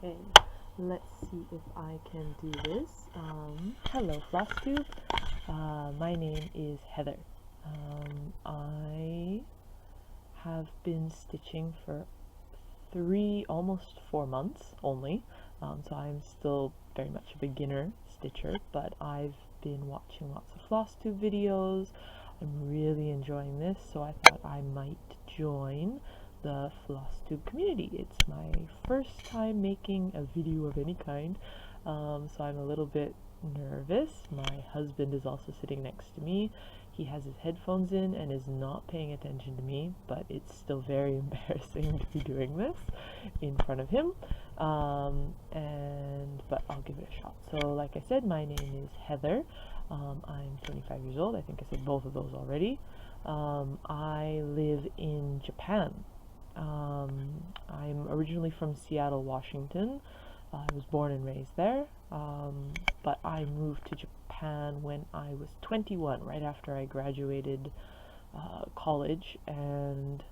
Okay, let's see if I can do this. Hello, Flosstube. My name is Heather. I have been stitching for almost 4 months only, so I'm still very much a beginner stitcher, but I've been watching lots of Flosstube videos. I'm really enjoying this, so I thought I might join the Flosstube community. It's my first time making a video of any kind, so I'm a little bit nervous. My husband is also sitting next to me. He has his headphones in and is not paying attention to me, but it's still very embarrassing to be doing this in front of him. But I'll give it a shot. So like I said, my name is Heather. I'm 25 years old. I think I said both of those already. I live in Japan. I'm originally from Seattle, Washington. I was born and raised there, but I moved to Japan when I was 21, right after I graduated college, and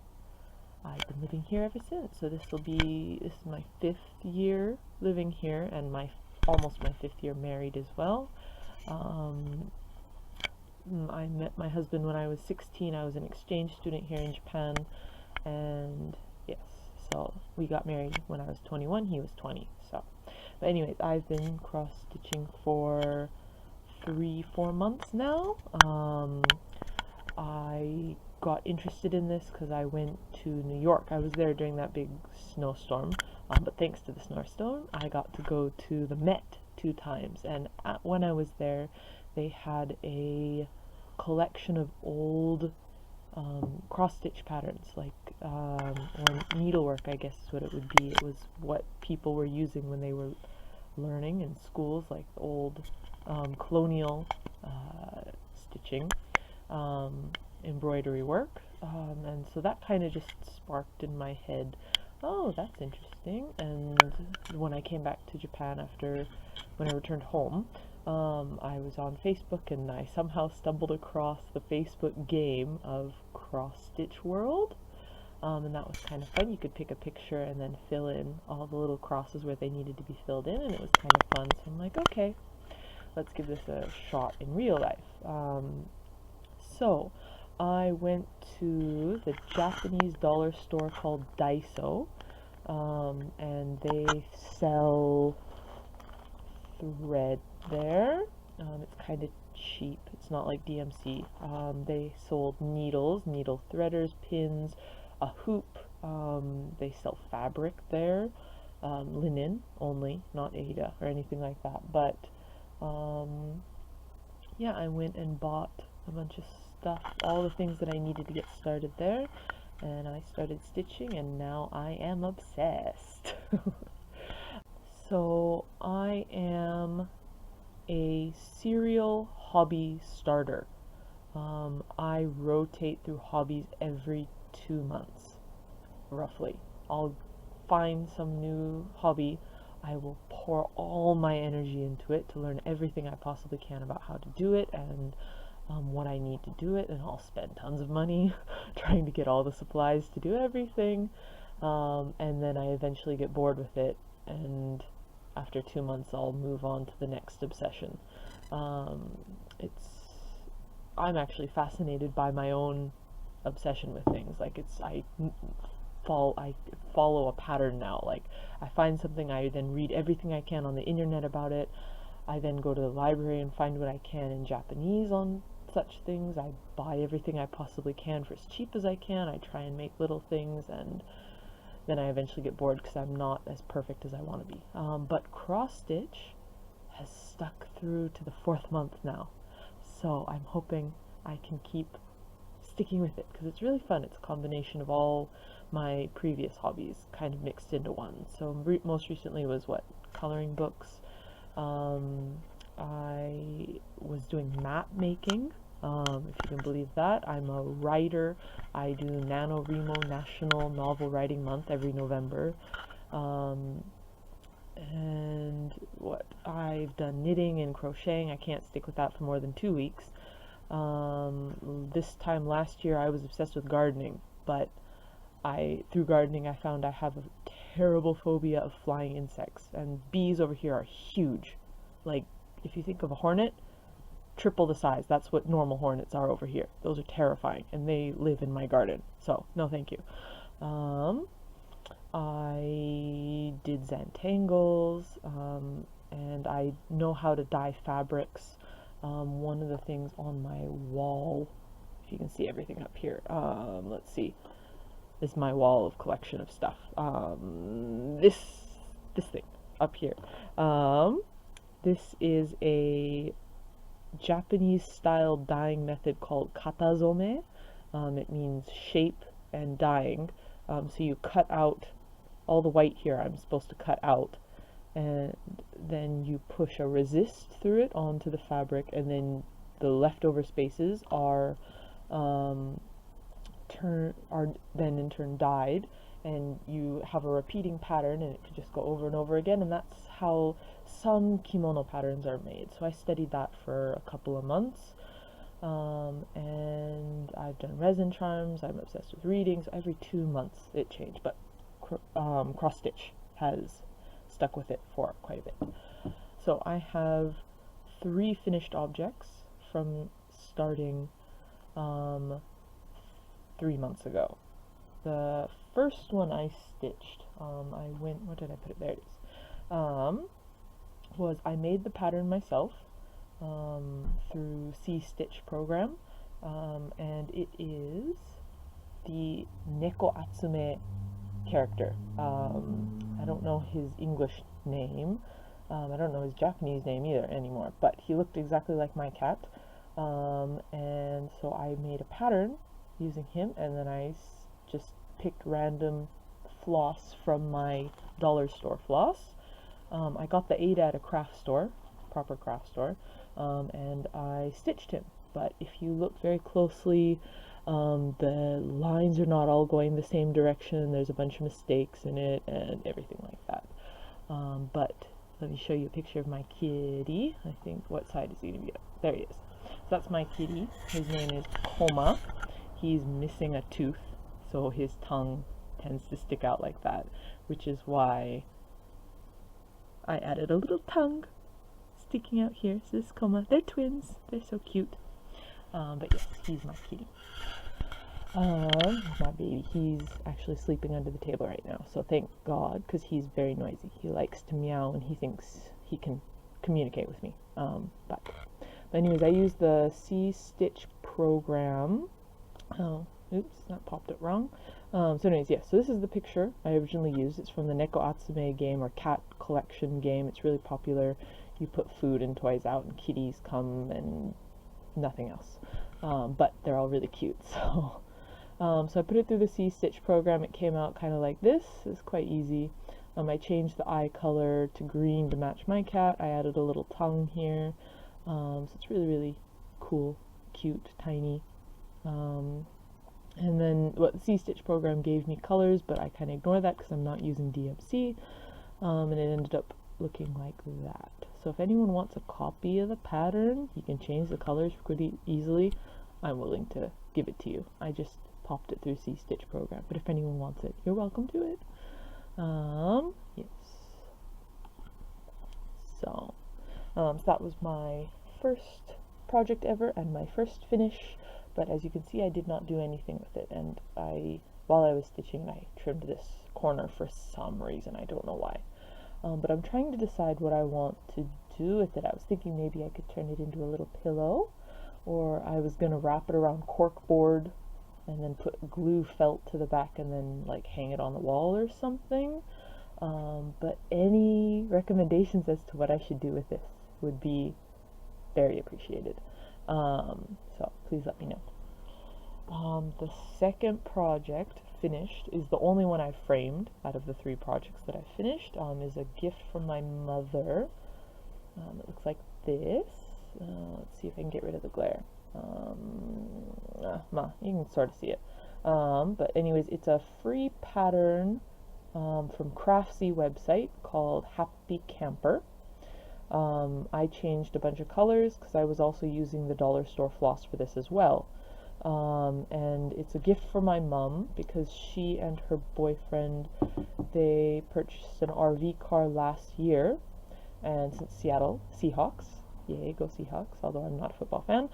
I've been living here ever since. So this is my 5th year living here, and almost my 5th year married as well. I met my husband when I was 16. I was an exchange student here in Japan, and yes, so we got married when I was 21, he was 20. But anyways, I've been cross-stitching for 3-4 months now. I got interested in this because I went to New York. I was there during that big snowstorm, but thanks to the snowstorm, I got to go to the Met 2 times, and when I was there, they had a collection of old cross-stitch patterns, or needlework, I guess is what it would be. It was what people were using when they were learning in schools, like old colonial stitching, embroidery work, and so that kind of just sparked in my head, oh, that's interesting. And when I came back to Japan when I returned home, I was on Facebook, and I somehow stumbled across the Facebook game of Cross Stitch World, and that was kind of fun. You could pick a picture and then fill in all the little crosses where they needed to be filled in, and it was kind of fun. So I'm like, okay, let's give this a shot in real life. So I went to the Japanese dollar store called Daiso, and they sell thread there. It's kind of cheap. It's not like DMC. They sold needles, needle threaders, pins, a hoop. They sell fabric there, linen only, not Aida or anything like that. But yeah, I went and bought a bunch of stuff, all the things that I needed to get started there, and I started stitching, and now I am obsessed. So I am a serial hobby starter. I rotate through hobbies every 2 months, roughly. I'll find some new hobby. I will pour all my energy into it to learn everything I possibly can about how to do it and what I need to do it, and I'll spend tons of money trying to get all the supplies to do everything, and then I eventually get bored with it, and after 2 months I'll move on to the next obsession. I'm actually fascinated by my own obsession with things. I follow a pattern now. Like, I find something, I then read everything I can on the internet about it. I then go to the library and find what I can in Japanese on such things. I buy everything I possibly can for as cheap as I can. I try and make little things, and then I eventually get bored because I'm not as perfect as I want to be. But cross stitch has stuck through to the 4th month now, so I'm hoping I can keep sticking with it because it's really fun. It's a combination of all my previous hobbies kind of mixed into one. So most recently was coloring books. I was doing map making, if you can believe that. I'm a writer. I do NaNoWriMo National Novel Writing Month every November. And I've done knitting and crocheting. I can't stick with that for more than 2 weeks. This time last year I was obsessed with gardening, but through gardening I found I have a terrible phobia of flying insects, and bees over here are huge. Like, if you think of a hornet, triple the size. That's what normal hornets are over here. Those are terrifying, and they live in my garden. So, no thank you. I did Zantangles, and I know how to dye fabrics. One of the things on my wall, if you can see everything up here, let's see, is my wall of collection of stuff. This thing up here. This is a Japanese style dyeing method called katazome. It means shape and dyeing. So you cut out all the white here I'm supposed to cut out, and then you push a resist through it onto the fabric, and then the leftover spaces are then in turn dyed, and you have a repeating pattern, and it can just go over and over again, and that's how some kimono patterns are made. So I studied that for a couple of months, and I've done resin charms. I'm obsessed with reading, so every 2 months it changed, but cross stitch has stuck with it for quite a bit. So I have 3 finished objects from starting 3 months ago. The first one I stitched, where did I put it? There it is. Was I made the pattern myself through C-Stitch program, and it is the Neko Atsume character. I don't know his English name. I don't know his Japanese name either anymore, but he looked exactly like my cat, and so I made a pattern using him, and then I just picked random floss from my dollar store floss. I got the Ada at a craft store, proper craft store, and I stitched him. But if you look very closely, the lines are not all going the same direction. There's a bunch of mistakes in it and everything like that. But let me show you a picture of my kitty. I think, what side is he going to be up? There he is. So that's my kitty. His name is Koma. He's missing a tooth, so his tongue tends to stick out like that, which is why I added a little tongue sticking out here. So this is Koma. They're twins. They're so cute. But yes, he's my kitty. My baby. He's actually sleeping under the table right now, so thank God, because he's very noisy. He likes to meow and he thinks he can communicate with me. But anyways, I use the C-Stitch program. Oh, oops, that popped it wrong. So anyways, yeah, so this is the picture I originally used. It's from the Neko Atsume game, or cat collection game. It's really popular. You put food and toys out and kitties come and nothing else. But they're all really cute, so so I put it through the C-Stitch program. It came out kind of like this. It's quite easy. I changed the eye color to green to match my cat. I added a little tongue here. So it's really, really cool, cute, tiny. And then what the C-Stitch program gave me colors, but I kind of ignored that because I'm not using DMC, and it ended up looking like that. So if anyone wants a copy of the pattern, you can change the colors pretty easily. I'm willing to give it to you. I just popped it through C-Stitch program, but if anyone wants it, you're welcome to it. Yes. So that was my first project ever and my first finish. But as you can see, I did not do anything with it, and while I was stitching, I trimmed this corner for some reason. I don't know why. But I'm trying to decide what I want to do with it. I was thinking maybe I could turn it into a little pillow, or I was going to wrap it around corkboard and then put glue felt to the back and then like hang it on the wall or something. But any recommendations as to what I should do with this would be very appreciated. So please let me know. The second project finished is the only one I've framed out of the 3 projects that I've finished. Is a gift from my mother. It looks like this. Let's see if I can get rid of the glare. You can sort of see it. But anyways, it's a free pattern from Craftsy website called Happy Camper. I changed a bunch of colors because I was also using the dollar store floss for this as well. and it's a gift for my mom because she and her boyfriend, they purchased an RV car last year, and since Seattle Seahawks, yay, go Seahawks, although I'm not a football fan,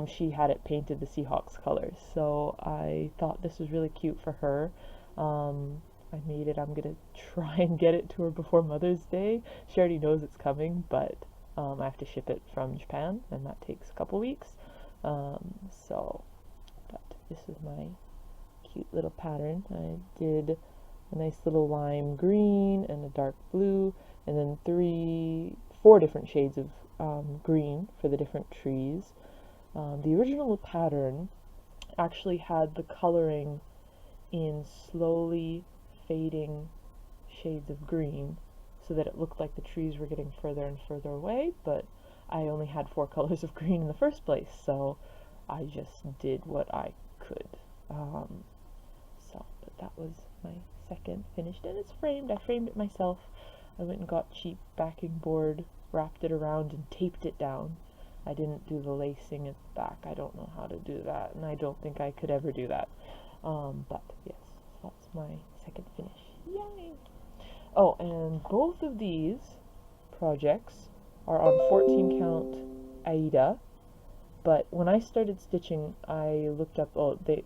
she had it painted the Seahawks colors. So I thought this was really cute for her. I made it. I'm gonna try and get it to her before Mother's Day. She already knows it's coming, but I have to ship it from Japan, and that takes a couple weeks. But this is my cute little pattern. I did a nice little lime green and a dark blue, and then 4 different shades of green for the different trees. The original pattern actually had the coloring in slowly fading shades of green so that it looked like the trees were getting further and further away, but I only had 4 colors of green in the first place, so I just did what I could. But that was my second finished, and it's framed. I framed it myself. I went and got cheap backing board, wrapped it around, and taped it down. I didn't do the lacing at the back. I don't know how to do that, and I don't think I could ever do that. But yes, that's my second finish. Yay! Oh, and both of these projects are on 14 count Aida, but when I started stitching, I looked up,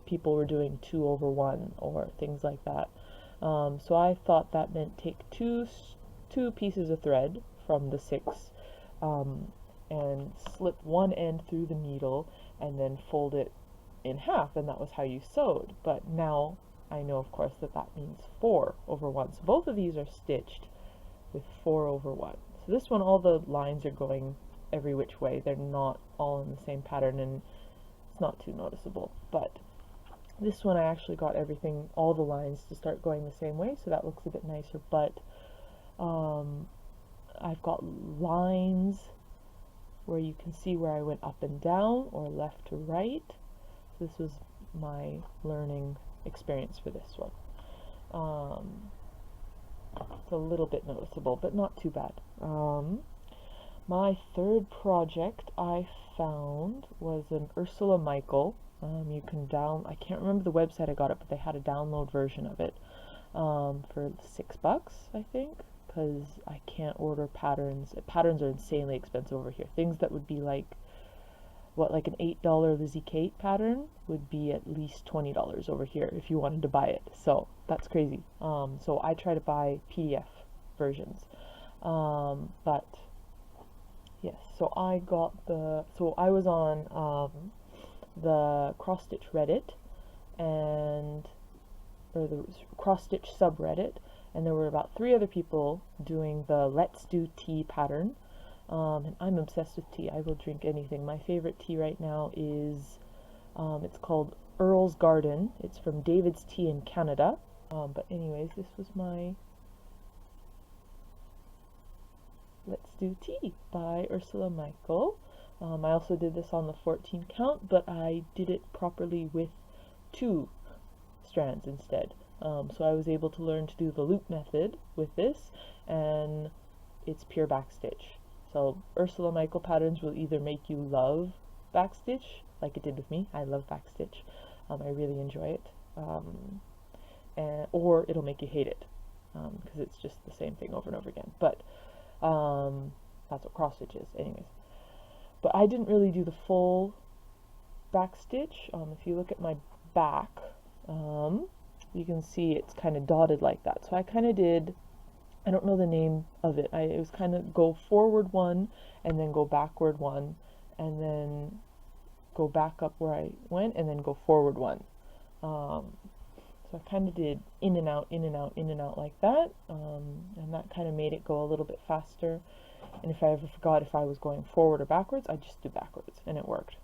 people were doing 2/1 or things like that. So I thought that meant take two pieces of thread from the 6, and slip one end through the needle and then fold it in half, and that was how you sewed. But now I know, of course, that means 4/1. So both of these are stitched with 4/1. So this one, all the lines are going every which way. They're not all in the same pattern, and it's not too noticeable. But this one, I actually got everything, all the lines to start going the same way, so that looks a bit nicer. But I've got lines where you can see where I went up and down or left to right. So this was my learning experience for this one. It's a little bit noticeable, but not too bad. My third project I found was an Ursula Michael. You can I can't remember the website I got it, but they had a download version of it for $6, I think, because I can't order patterns. Patterns are insanely expensive over here. Things that would be like an $8 Lizzie Kate pattern would be at least $20 over here if you wanted to buy it. So that's crazy. So I try to buy PDF versions. But yes, so I was on the cross stitch Reddit or the cross stitch subreddit, and there were about 3 other people doing the Let's Do Tea pattern. And I'm obsessed with tea. I will drink anything. My favorite tea right now is, it's called Earl's Garden. It's from David's Tea in Canada. But anyways, this was my Let's Do Tea by Ursula Michael. I also did this on the 14 count, but I did it properly with 2 strands instead. So I was able to learn to do the loop method with this, and it's pure backstitch. So Ursula Michael patterns will either make you love backstitch, like it did with me. I love backstitch. I really enjoy it. Or it'll make you hate it, because it's just the same thing over and over again. But that's what cross stitch is, anyways. But I didn't really do the full backstitch. If you look at my back, you can see it's kind of dotted like that. So I kind of did, I don't know the name of it. It was kind of go forward 1 and then go backward 1 and then go back up where I went and then go forward 1. So I kind of did in and out, in and out, in and out like that, and that kind of made it go a little bit faster. And if I ever forgot if I was going forward or backwards, I just do backwards, and it worked.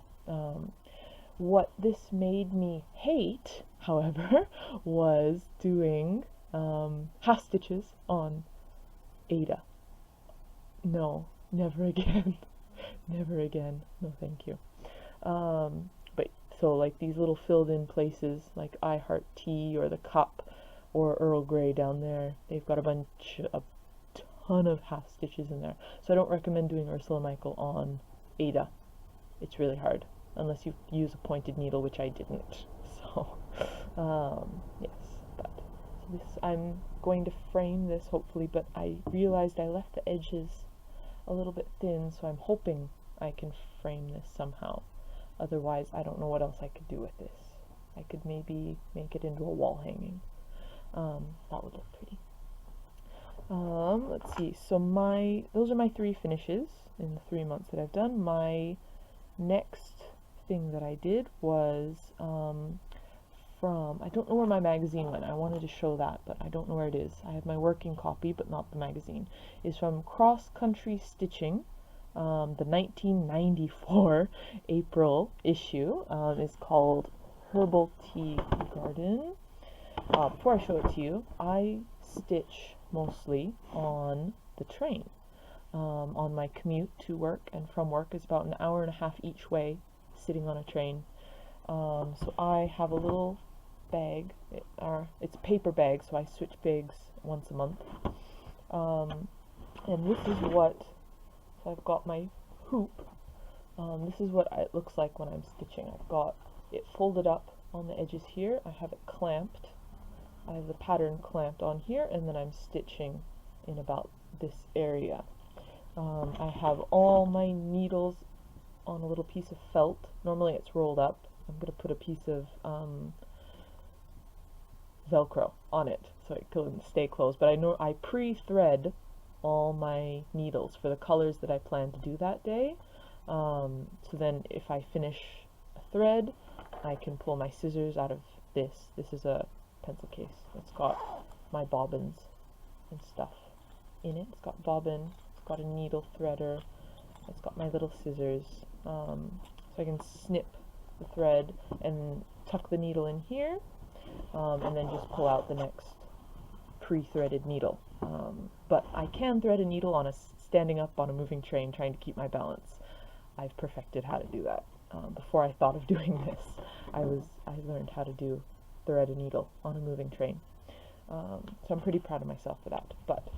What this made me hate, however, was doing half stitches on Aida. No, never again. Never again. No, thank you. But so like these little filled in places, like I Heart Tea or the cup or Earl Grey down there, they've got a ton of half stitches in there. So I don't recommend doing Ursula Michael on Aida. It's really hard. unless you use a pointed needle, which I didn't. So, yes, but so this, I'm going to frame this hopefully, but I realized I left the edges a little bit thin, so I'm hoping I can frame this somehow. Otherwise, I don't know what else I could do with this. I could maybe make it into a wall hanging. That would look pretty. Let's see, so those are my 3 finishes in the 3 months that I've done. My next thing that I did was from, I don't know where my magazine went. I wanted to show that, but I don't know where it is. I have my working copy, but not the magazine. It's from Cross Country Stitching. The 1994 April issue is called Herbal Tea Garden. Before I show it to you, I stitch mostly on the train. On my commute to work and from work is about an hour and a half each way, sitting on a train. So I have a little bag, it's a paper bag, so I switch bags once a month. And this is what, so I've got my hoop. This is what it looks like when I'm stitching. I've got it folded up on the edges here. I have it clamped. I have the pattern clamped on here, and then I'm stitching in about this area. I have all my needles on a little piece of felt. Normally it's rolled up. I'm going to put a piece of Velcro on it so it can stay closed. But I know I pre-thread all my needles for the colors that I plan to do that day. So then if I finish a thread, I can pull my scissors out of this. This is a pencil case. It's got my bobbins and stuff in it. It's got bobbin, it's got a needle threader, it's got my little scissors, so I can snip the thread and tuck the needle in here, and then just pull out the next pre-threaded needle. But I can thread a needle on standing up on a moving train trying to keep my balance. I've perfected how to do that. Before I thought of doing this, I learned how to thread a needle on a moving train. So I'm pretty proud of myself for that. But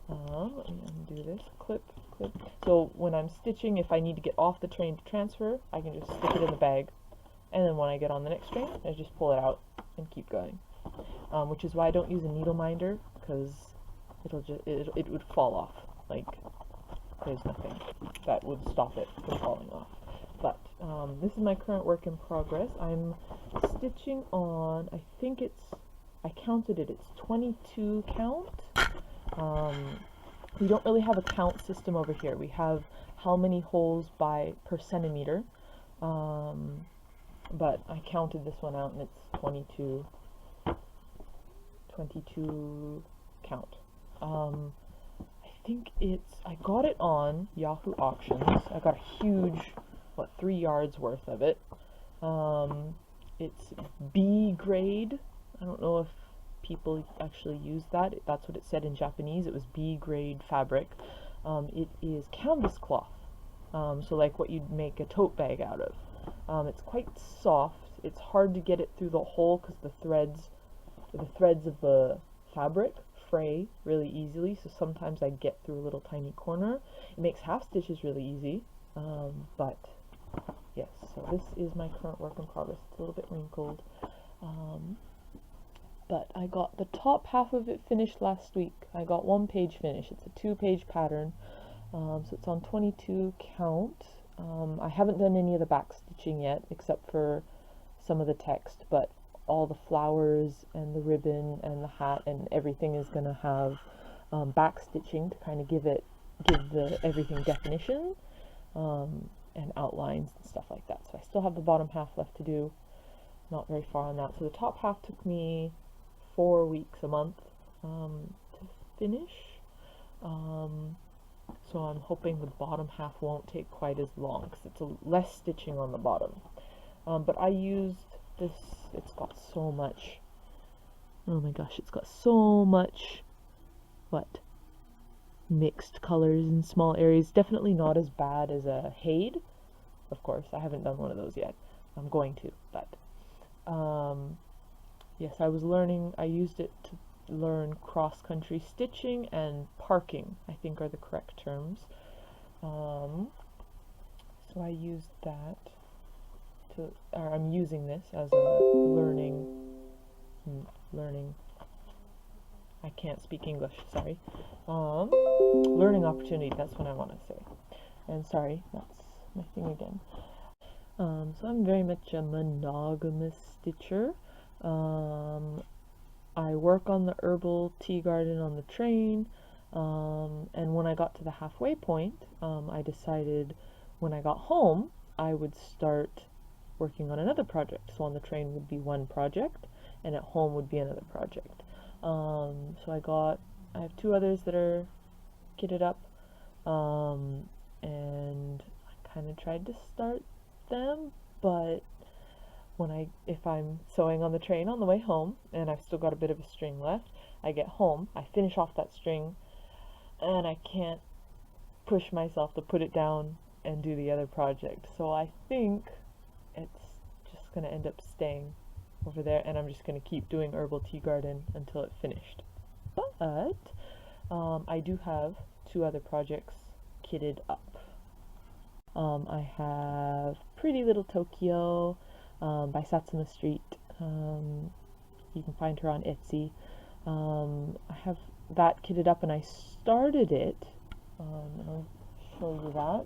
let me undo this. Clip, clip. So when I'm stitching, if I need to get off the train to transfer, I can just stick it in the bag, and then when I get on the next train, I just pull it out and keep going. Which is why I don't use a needle minder, because it would fall off. Like, there's nothing that would stop it from falling off. But this is my current work in progress. I'm stitching on, I think I counted it, it's 22 count. We don't really have a count system over here. We have how many holes per centimeter. But I counted this one out and it's 22 count. I think I got it on Yahoo Auctions. I got a huge, 3 yards worth of it. It's B grade. I don't know if people actually use that. That's what it said in Japanese. It was B grade fabric. It is canvas cloth. So like what you'd make a tote bag out of. It's quite soft. It's hard to get it through the hole because the threads of the fabric fray really easily, so sometimes I get through a little tiny corner. It makes half stitches really easy, but yes, so this is my current work in progress. It's a little bit wrinkled, but I got the top half of it finished last week. I got 1 page finished. It's a 2-page pattern, so it's on 22 count. I haven't done any of the back stitching yet, except for some of the text, but all the flowers and the ribbon and the hat and everything is going to have back stitching to kind of give everything definition and outlines and stuff like that. So I still have the bottom half left to do, not very far on that. So the top half took me 4 weeks, a month to finish. So I'm hoping the bottom half won't take quite as long because it's less stitching on the bottom. But I used this, it's got so much, oh my gosh, it's got so much, mixed colors in small areas. Definitely not as bad as a Hade, of course. I haven't done one of those yet. I'm going to, but yes, I used it to learn cross-country stitching and parking, I think are the correct terms. So I used that. or I'm using this as a learning, I can't speak English, sorry. Learning opportunity, that's what I want to say. And sorry, that's my thing again. So I'm very much a monogamous stitcher. I work on the herbal tea garden on the train, and when I got to the halfway point, I decided when I got home, I would start working on another project. So on the train would be one project, and at home would be another project. So I have two others that are kitted up, and I kind of tried to start them, but if I'm sewing on the train on the way home, and I've still got a bit of a string left, I get home, I finish off that string, and I can't push myself to put it down and do the other project. So I think it's just going to end up staying over there, and I'm just going to keep doing Herbal Tea Garden until it's finished. But I do have two other projects kitted up. I have Pretty Little Tokyo by Satsuma Street. You can find her on Etsy. I have that kitted up, and I started it. I'll show you that.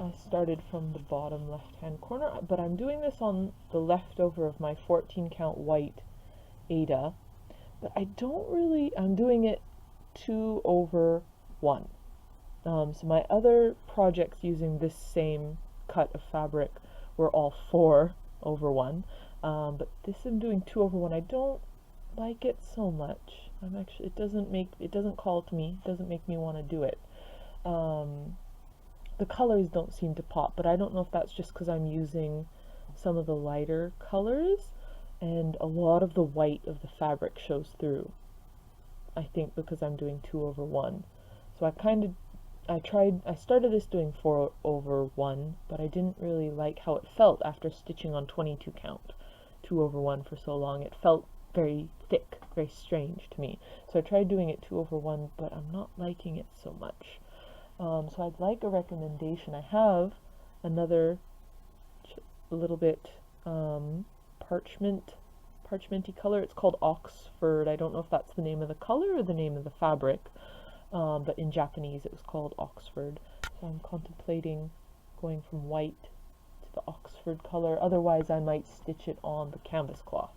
I started from the bottom left-hand corner, but I'm doing this on the leftover of my 14 count white Ada, but I'm doing it 2 over 1. So my other projects using this same cut of fabric were all 4 over 1, but this I'm doing 2 over 1. I don't like it so much. It doesn't call to me, it doesn't make me want to do it. The colors don't seem to pop, but I don't know if that's just because I'm using some of the lighter colors, and a lot of the white of the fabric shows through. I think because I'm doing 2 over 1. So I started this doing 4 over 1, but I didn't really like how it felt after stitching on 22 count 2 over 1 for so long. It felt very thick, very strange to me. So I tried doing it 2 over 1, but I'm not liking it so much. So I'd like a recommendation. I have another little bit parchmenty color. It's called Oxford. I don't know if that's the name of the color or the name of the fabric, but in Japanese it was called Oxford. So I'm contemplating going from white to the Oxford color. Otherwise I might stitch it on the canvas cloth.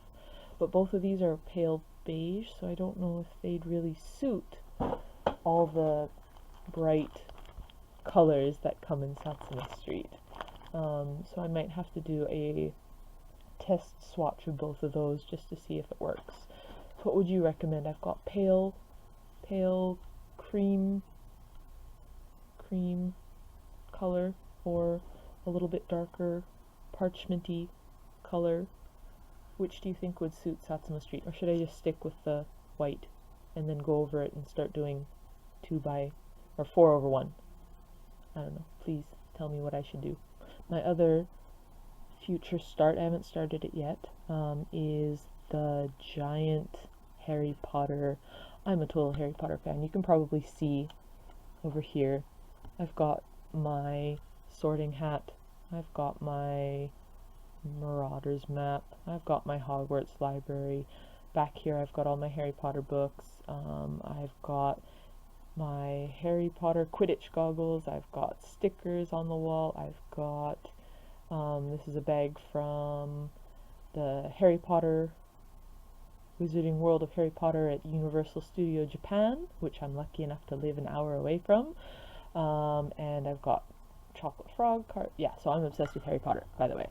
But both of these are pale beige, so I don't know if they'd really suit all the bright colors that come in Satsuma Street. So I might have to do a test swatch of both of those just to see if it works. So what would you recommend? I've got pale cream color, or a little bit darker parchmenty color. Which do you think would suit Satsuma Street? Or should I just stick with the white and then go over it and start doing 4 over 1? I don't know. Please tell me what I should do. My other future start, I haven't started it yet, is the giant Harry Potter. I'm a total Harry Potter fan. You can probably see over here. I've got my sorting hat. I've got my Marauders map. I've got my Hogwarts library. Back here I've got all my Harry Potter books. I've got my Harry Potter Quidditch goggles. I've got stickers on the wall. I've got this is a bag from the Harry Potter Wizarding World of Harry Potter at Universal Studio Japan, which I'm lucky enough to live an hour away from. And I've got chocolate frog card. Yeah, so I'm obsessed with Harry Potter, by the way.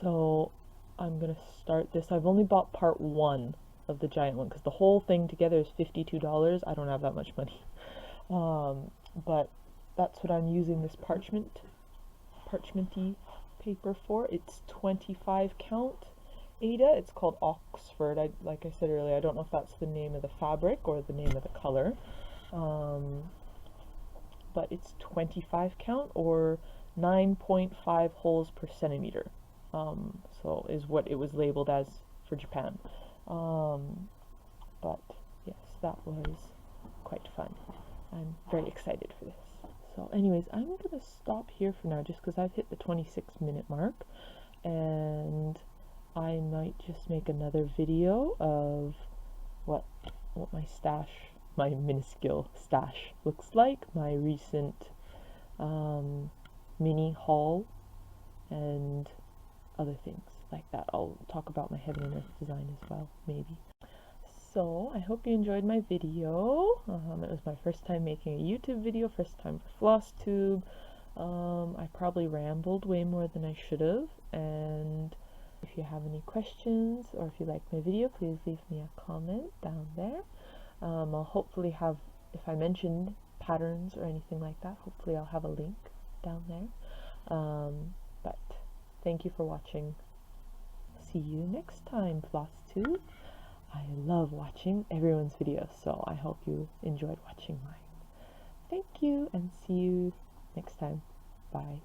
So I'm gonna start this. I've only bought part 1 of the giant one because the whole thing together is $52. I don't have that much money. But that's what I'm using this parchmenty paper for. It's 25 count Ada. It's called Oxford. Like I said earlier, I don't know if that's the name of the fabric or the name of the color. But it's 25 count or 9.5 holes per centimeter. So is what it was labeled as for Japan. But yes, that was quite fun. I'm very excited for this. So anyways, I'm gonna stop here for now just because I've hit the 26-minute mark, and I might just make another video of what my stash, my minuscule stash looks like, my recent mini haul, and other things like that. I'll talk about my heaven and earth design as well, maybe. So I hope you enjoyed my video. It was my first time making a YouTube video, first time for Flosstube. I probably rambled way more than I should have, and if you have any questions or if you like my video, please leave me a comment down there. I'll hopefully have, if I mentioned patterns or anything like that, hopefully I'll have a link down there. But thank you for watching. See you next time, Flosstube. I love watching everyone's videos, so I hope you enjoyed watching mine. Thank you, and see you next time. Bye.